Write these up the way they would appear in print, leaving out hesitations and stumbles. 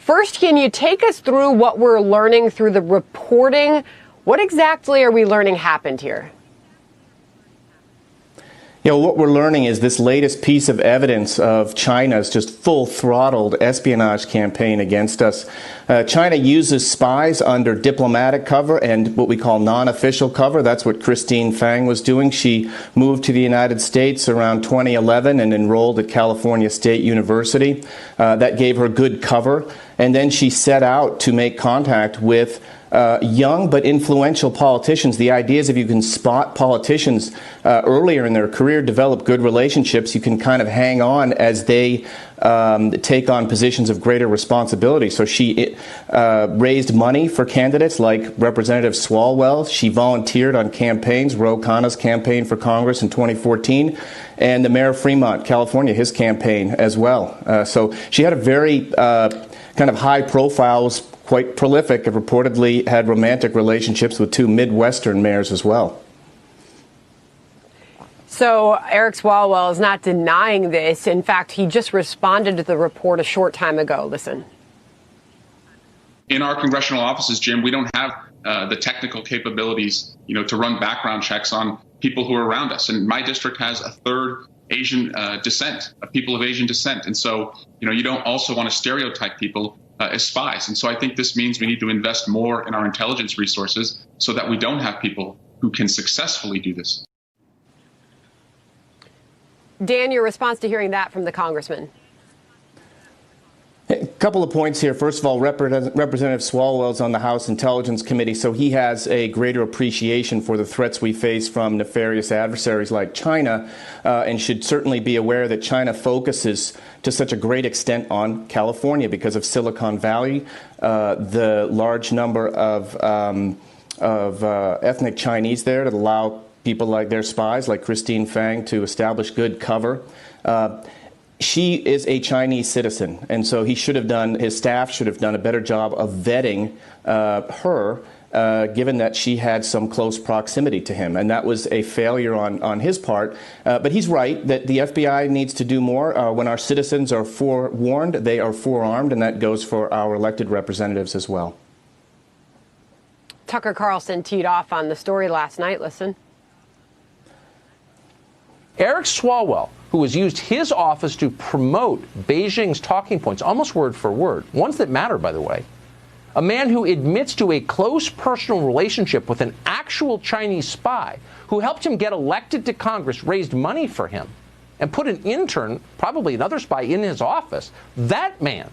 First, can you take us through what we're learning through the reporting? What exactly are we learning happened here? You know, what we're learning is this latest piece of evidence of China's just full-throttled espionage campaign against us. China uses spies under diplomatic cover and what we call non-official cover. That's what Christine Fang was doing. She moved to the United States around 2011 and enrolled at California State University. That gave her good cover. And then she set out to make contact with young but influential politicians. The idea is if you can spot politicians earlier in their career, develop good relationships, you can kind of hang on as they take on positions of greater responsibility. So she raised money for candidates like Representative Swalwell. She volunteered on campaigns, Ro Khanna's campaign for Congress in 2014, and the mayor of Fremont, California, his campaign as well. So she had a very kind of high profile, was quite prolific, and reportedly had romantic relationships with two Midwestern mayors as well. So Eric Swalwell is not denying this. In fact, he just responded to the report a short time ago. Listen. In our congressional offices, Jim, we don't have the technical capabilities, to run background checks on people who are around us. And my district has a third Asian descent, people of Asian descent. And so, you don't also want to stereotype people as spies. And so I think this means we need to invest more in our intelligence resources so that we don't have people who can successfully do this. Dan, your response to hearing that from the congressman? A couple of points here. First of all, Representative Swalwell is on the House Intelligence Committee, so he has a greater appreciation for the threats we face from nefarious adversaries like China, and should certainly be aware that China focuses to such a great extent on California because of Silicon Valley, the large number of ethnic Chinese there that allow people like their spies, like Christine Fang, to establish good cover. She is a Chinese citizen, and so his staff should have done a better job of vetting her, given that she had some close proximity to him. And that was a failure on his part. But he's right that the FBI needs to do more. When our citizens are forewarned, they are forearmed, and that goes for our elected representatives as well. Tucker Carlson teed off on the story last night. Listen. Eric Swalwell, who has used his office to promote Beijing's talking points, almost word for word, ones that matter, by the way, a man who admits to a close personal relationship with an actual Chinese spy who helped him get elected to Congress, raised money for him, and put an intern, probably another spy, in his office. That man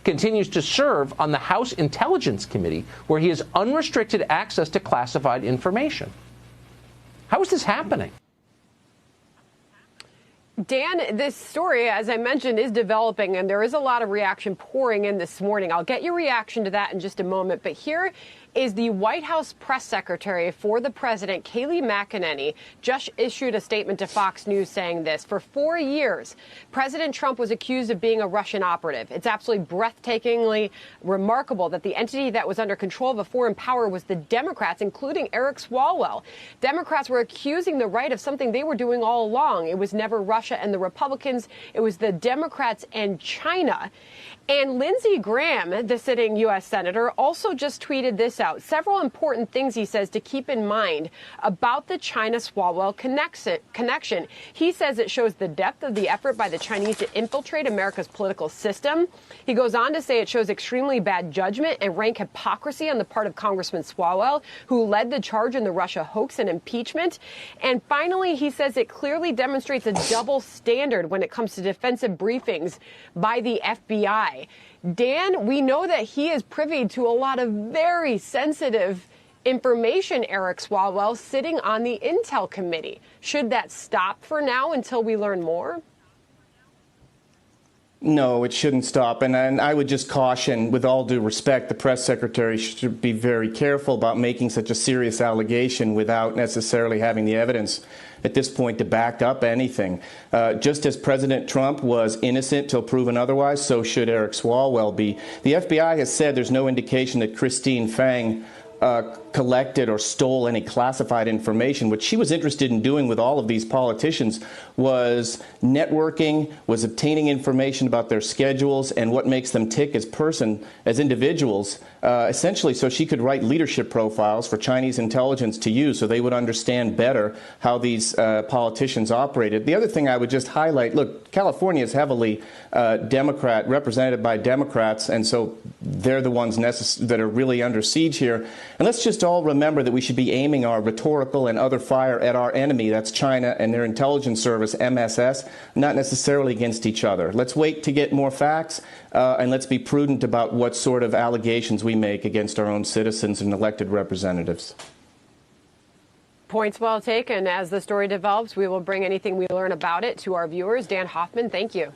continues to serve on the House Intelligence Committee, where he has unrestricted access to classified information. How is this happening? Dan, this story, as I mentioned, is developing, and there is a lot of reaction pouring in this morning. I'll get your reaction to that in just a moment. But here is the White House press secretary for the president, Kayleigh McEnany, just issued a statement to Fox News saying this. For 4 years, President Trump was accused of being a Russian operative. It's absolutely breathtakingly remarkable that the entity that was under control of a foreign power was the Democrats, including Eric Swalwell. Democrats were accusing the right of something they were doing all along. It was never Russia and the Republicans. It was the Democrats and China. And Lindsey Graham, the sitting U.S. senator, also just tweeted this out. Several important things, he says, to keep in mind about the China-Swalwell connection. He says it shows the depth of the effort by the Chinese to infiltrate America's political system. He goes on to say it shows extremely bad judgment and rank hypocrisy on the part of Congressman Swalwell, who led the charge in the Russia hoax and impeachment. And finally, he says it clearly demonstrates a double standard when it comes to defensive briefings by the FBI. Dan, we know that he is privy to a lot of very sensitive information, Eric Swalwell, sitting on the Intel Committee. Should that stop for now until we learn more? No, it shouldn't stop. And I would just caution, with all due respect, the press secretary should be very careful about making such a serious allegation without necessarily having the evidence at this point to back up anything. Just as President Trump was innocent till proven otherwise, so should Eric Swalwell be. The FBI has said there's no indication that Christine Fang collected or stole any classified information. What she was interested in doing with all of these politicians was networking, was obtaining information about their schedules and what makes them tick as individuals, essentially so she could write leadership profiles for Chinese intelligence to use so they would understand better how these politicians operated. The other thing I would just highlight, look, California is heavily represented by Democrats, and so they're the ones that are really under siege here. And let's just all remember that we should be aiming our rhetorical and other fire at our enemy, that's China and their intelligence service, MSS, not necessarily against each other. Let's wait to get more facts, and let's be prudent about what sort of allegations we make against our own citizens and elected representatives. Points well taken. As the story develops, we will bring anything we learn about it to our viewers. Dan Hoffman, thank you.